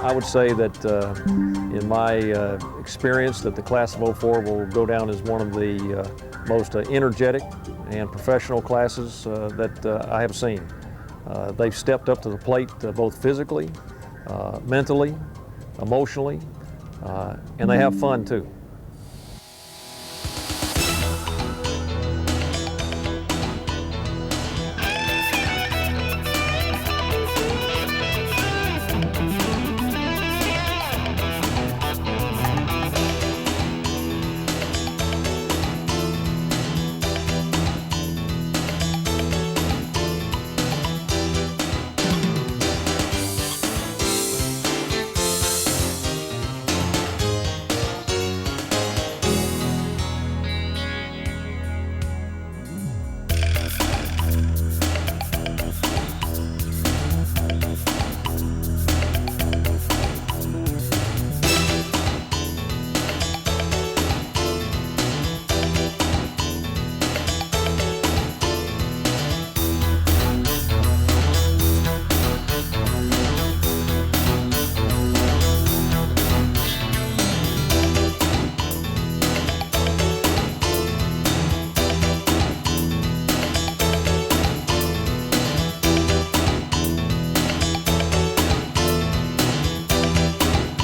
I would say that in my experience that the class of '04 will go down as one of the most energetic and professional classes that I have seen. They've stepped up to the plate both physically, mentally, emotionally, and they have fun too.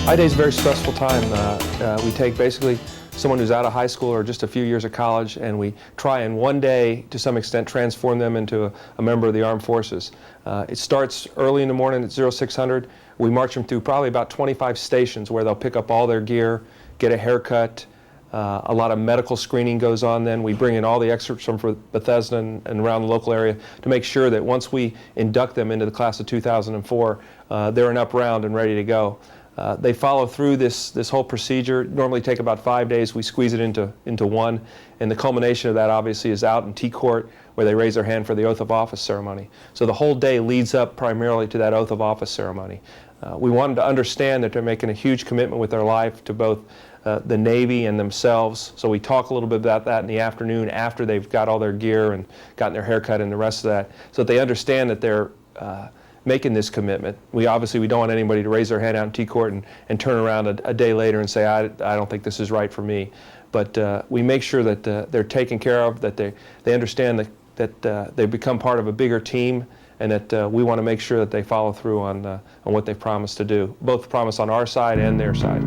I-Day is a very stressful time. We take basically someone who's out of high school or just a few years of college, and we try in one day, to some extent, transform them into a member of the armed forces. It starts early in the morning at 0600. We march them through probably about 25 stations where they'll pick up all their gear, get a haircut. A lot of medical screening goes on then. We bring in all the experts from Bethesda and around the local area to make sure that once we induct them into the class of 2004, they're an up round and ready to go. They follow through this whole procedure. Normally take about 5 days. We squeeze it into one, and the culmination of that obviously is out in T-Court, where they raise their hand for the oath of office ceremony. So the whole day leads up primarily to that oath of office ceremony. We want them to understand that they're making a huge commitment with their life to both the Navy and themselves. So we talk a little bit about that in the afternoon after they've got all their gear and gotten their haircut and the rest of that, so that they understand that they're making this commitment. We don't want anybody to raise their hand out in T-Court and turn around a day later and say, I don't think this is right for me. But we make sure that they're taken care of, that they understand that they become part of a bigger team, and that we want to make sure that they follow through on what they've promised to do, both promise on our side and their side.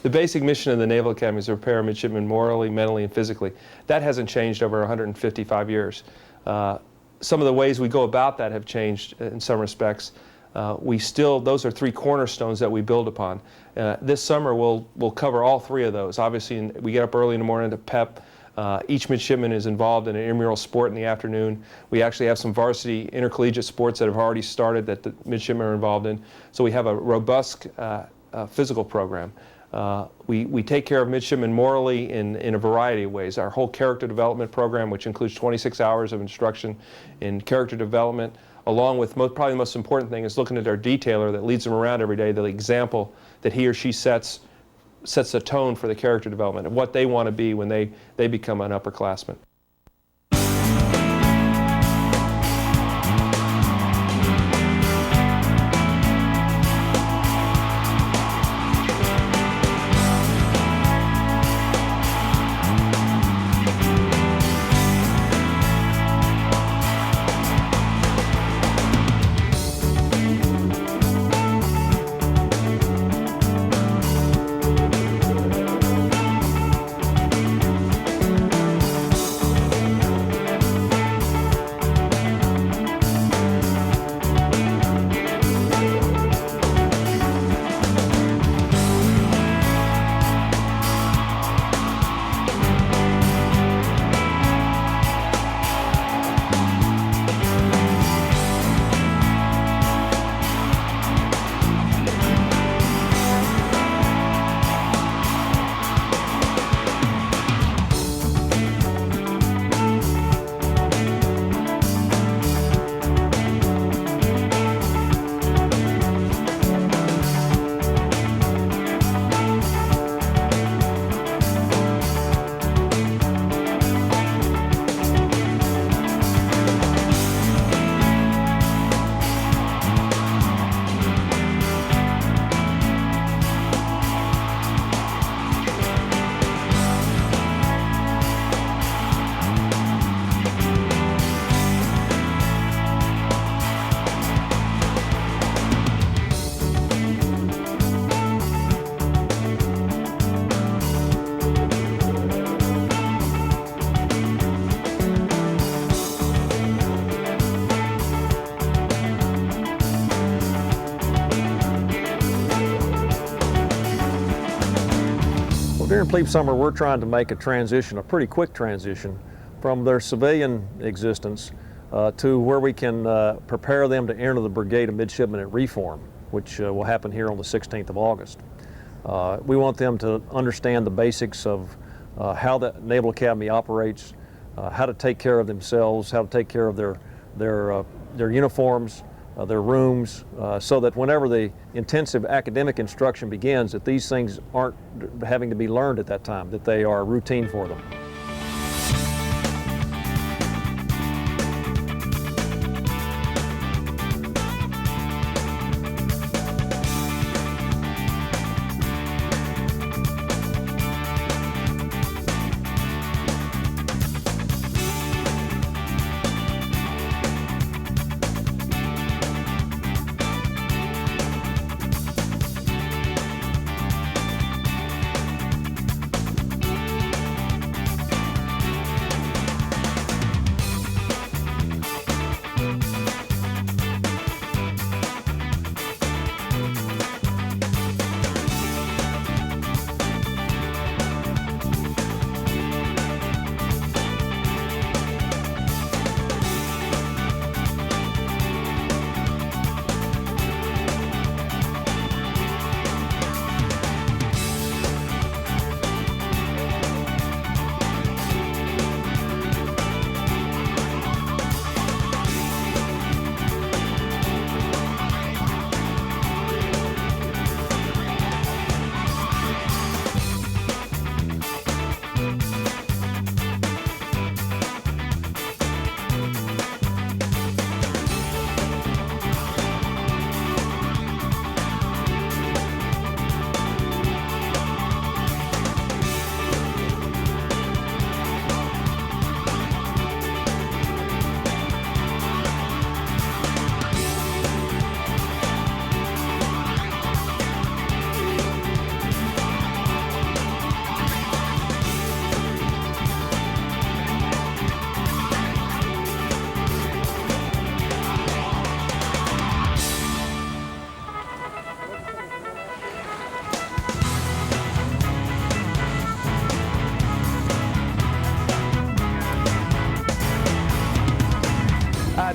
The basic mission of the Naval Academy is to prepare midshipmen morally, mentally, and physically. That hasn't changed over 155 years. Some of the ways we go about that have changed in some respects. Those are three cornerstones that we build upon. This summer we'll cover all three of those. Obviously, we get up early in the morning to PEP. Each midshipman is involved in an intramural sport in the afternoon. We actually have some varsity intercollegiate sports that have already started that the midshipmen are involved in. So we have a robust physical program. We take care of midshipmen morally in a variety of ways. Our whole character development program, which includes 26 hours of instruction in character development, along with probably the most important thing is looking at our detailer that leads them around every day, the example that he or she sets the tone for the character development of what they want to be when they become an upperclassman. Well, during Plebe Summer, we're trying to make a transition, a pretty quick transition, from their civilian existence to where we can prepare them to enter the Brigade of Midshipmen at Reform, which will happen here on the 16th of August. We want them to understand the basics of how the Naval Academy operates, how to take care of themselves, how to take care of their uniforms, their rooms, so that whenever the intensive academic instruction begins, that these things aren't having to be learned at that time, that they are routine for them.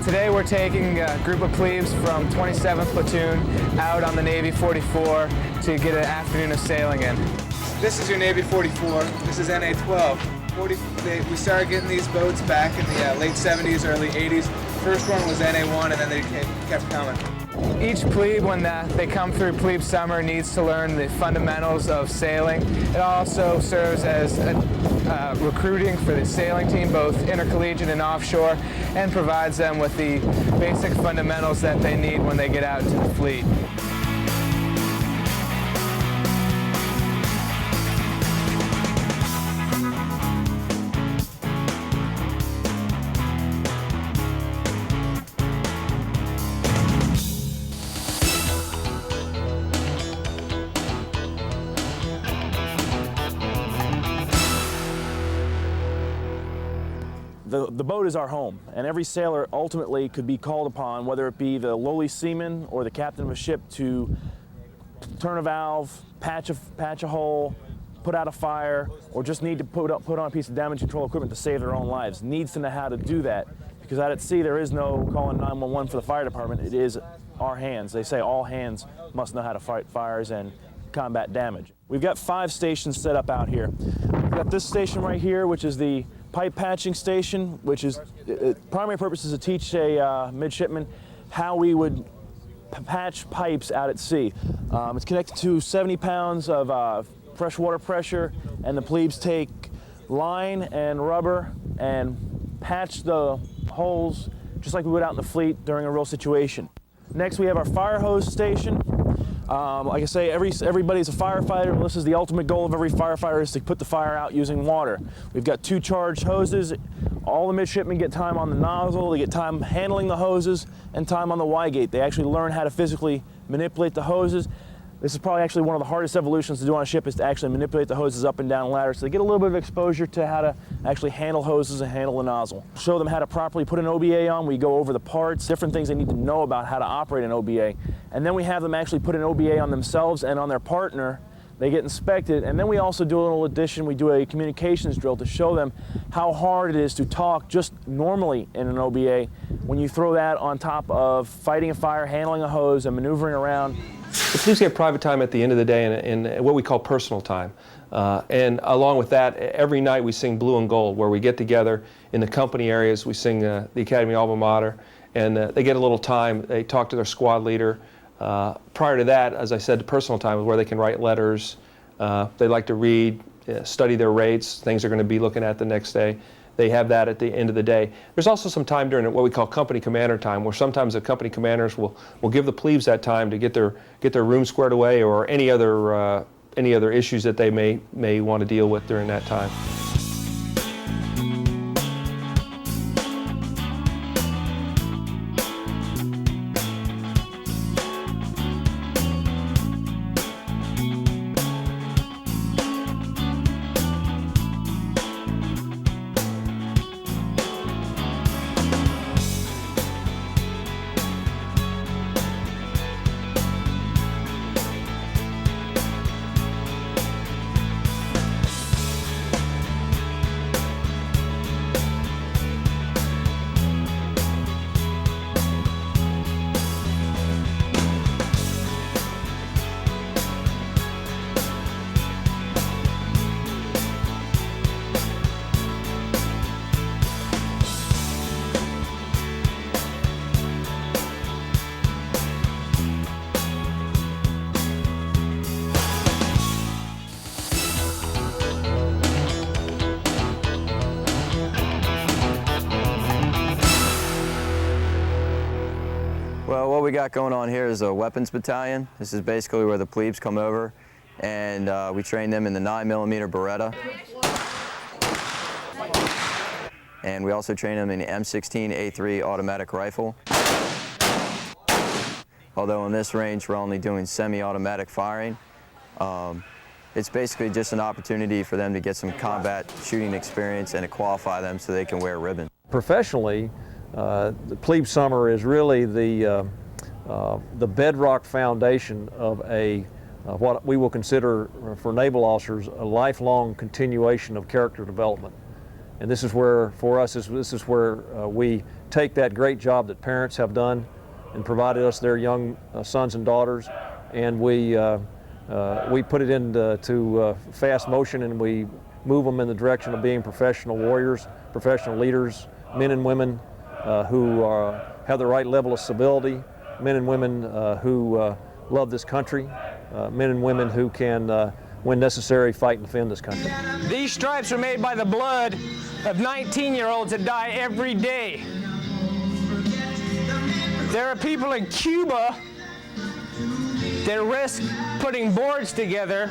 Today we're taking a group of plebes from 27th Platoon out on the Navy 44 to get an afternoon of sailing in. This is your Navy 44. This is NA 12. We started getting these boats back in the late 70s, early 80s. First one was NA 1 and then they kept coming. Each plebe, when they come through Plebe Summer, needs to learn the fundamentals of sailing. It also serves as recruiting for the sailing team, both intercollegiate and offshore, and provides them with the basic fundamentals that they need when they get out to the fleet. The boat is our home, and every sailor ultimately could be called upon, whether it be the lowly seaman or the captain of a ship, to turn a valve, patch a hole, put out a fire, or just need to put on a piece of damage control equipment to save their own lives. Needs to know how to do that, because out at sea there is no calling 911 for the fire department. It is our hands. They say all hands must know how to fight fires and combat damage. We've got 5 stations set up out here. We've got this station right here, which is the pipe patching station, which is primary purpose is to teach a midshipman how we would patch pipes out at sea. It's connected to 70 pounds of fresh water pressure, and the plebes take line and rubber and patch the holes just like we would out in the fleet during a real situation. Next, we have our fire hose station. Like I say, everybody's a firefighter, and this is the ultimate goal of every firefighter, is to put the fire out using water. We've got 2 charged hoses. All the midshipmen get time on the nozzle, they get time handling the hoses, and time on the Y-gate. They actually learn how to physically manipulate the hoses. This is probably actually one of the hardest evolutions to do on a ship, is to actually manipulate the hoses up and down ladders, so they get a little bit of exposure to how to actually handle hoses and handle the nozzle. Show them how to properly put an OBA on. We go over the parts, different things they need to know about how to operate an OBA. And then we have them actually put an OBA on themselves and on their partner they get inspected, and then we also do a little addition. We do a communications drill to show them how hard it is to talk just normally in an OBA when you throw that on top of fighting a fire, handling a hose, and maneuvering around. The Plebes get private time at the end of the day in what we call personal time. And along with that, every night we sing Blue and Gold, where we get together in the company areas. We sing the Academy Alma Mater, and they get a little time. They talk to their squad leader. Prior to that, as I said, the personal time is where they can write letters. They like to read, study their rates, things they're going to be looking at the next day. They have that at the end of the day. There's also some time during what we call company commander time, where sometimes the company commanders will give the plebes that time to get their room squared away, or any other issues that they may want to deal with during that time. Well, what we got going on here is a weapons battalion. This is basically where the plebes come over, and we train them in the 9mm Beretta. And we also train them in the M16A3 automatic rifle. Although in this range we're only doing semi-automatic firing. It's basically just an opportunity for them to get some combat shooting experience and to qualify them so they can wear ribbon. Professionally, the Plebe Summer is really the bedrock foundation of what we will consider for naval officers a lifelong continuation of character development. And this is where, for us, this is where we take that great job that parents have done and provided us their young sons and daughters, and we put it into fast motion, and we move them in the direction of being professional warriors, professional leaders, men and women who have the right level of civility, men and women who love this country, men and women who can, when necessary, fight and defend this country. These stripes are made by the blood of 19-year-olds that die every day. There are people in Cuba that risk putting boards together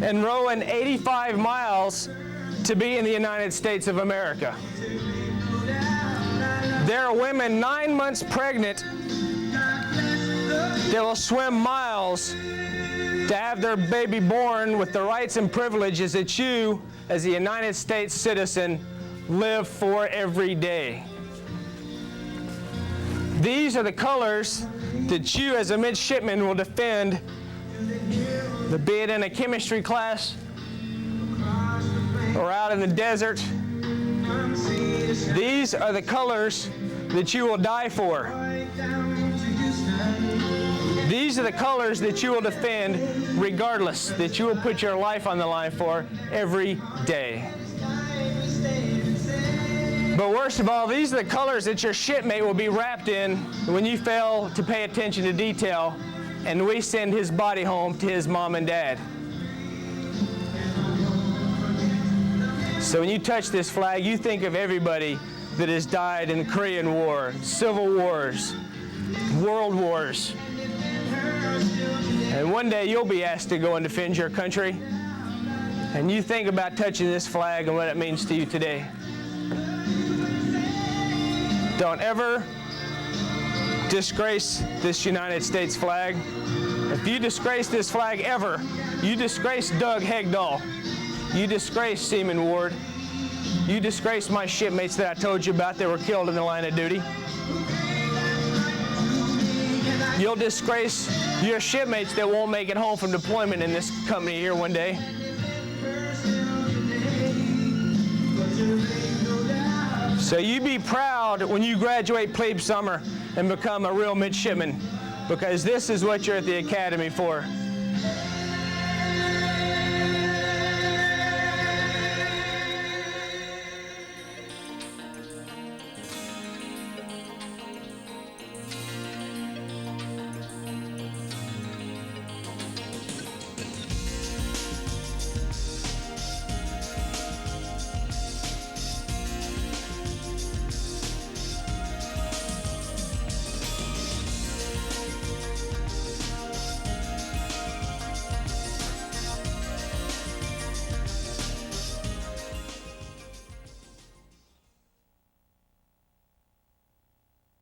and rowing 85 miles to be in the United States of America. There are women 9 months pregnant that will swim miles to have their baby born with the rights and privileges that you, as a United States citizen, live for every day. These are the colors that you, as a midshipman, will defend, be it in a chemistry class or out in the desert. These are the colors that you will die for. These are the colors that you will defend regardless, that you will put your life on the line for every day. But worst of all, these are the colors that your shipmate will be wrapped in when you fail to pay attention to detail and we send his body home to his mom and dad. So when you touch this flag, you think of everybody that has died in the Korean War, Civil Wars, World Wars. And one day you'll be asked to go and defend your country. And you think about touching this flag and what it means to you today. Don't ever disgrace this United States flag. If you disgrace this flag ever, you disgrace Doug Hegdahl. You disgrace Seaman Ward. You disgrace my shipmates that I told you about that were killed in the line of duty. You'll disgrace your shipmates that won't make it home from deployment in this company here one day. So you be proud when you graduate Plebe Summer and become a real midshipman, because this is what you're at the academy for.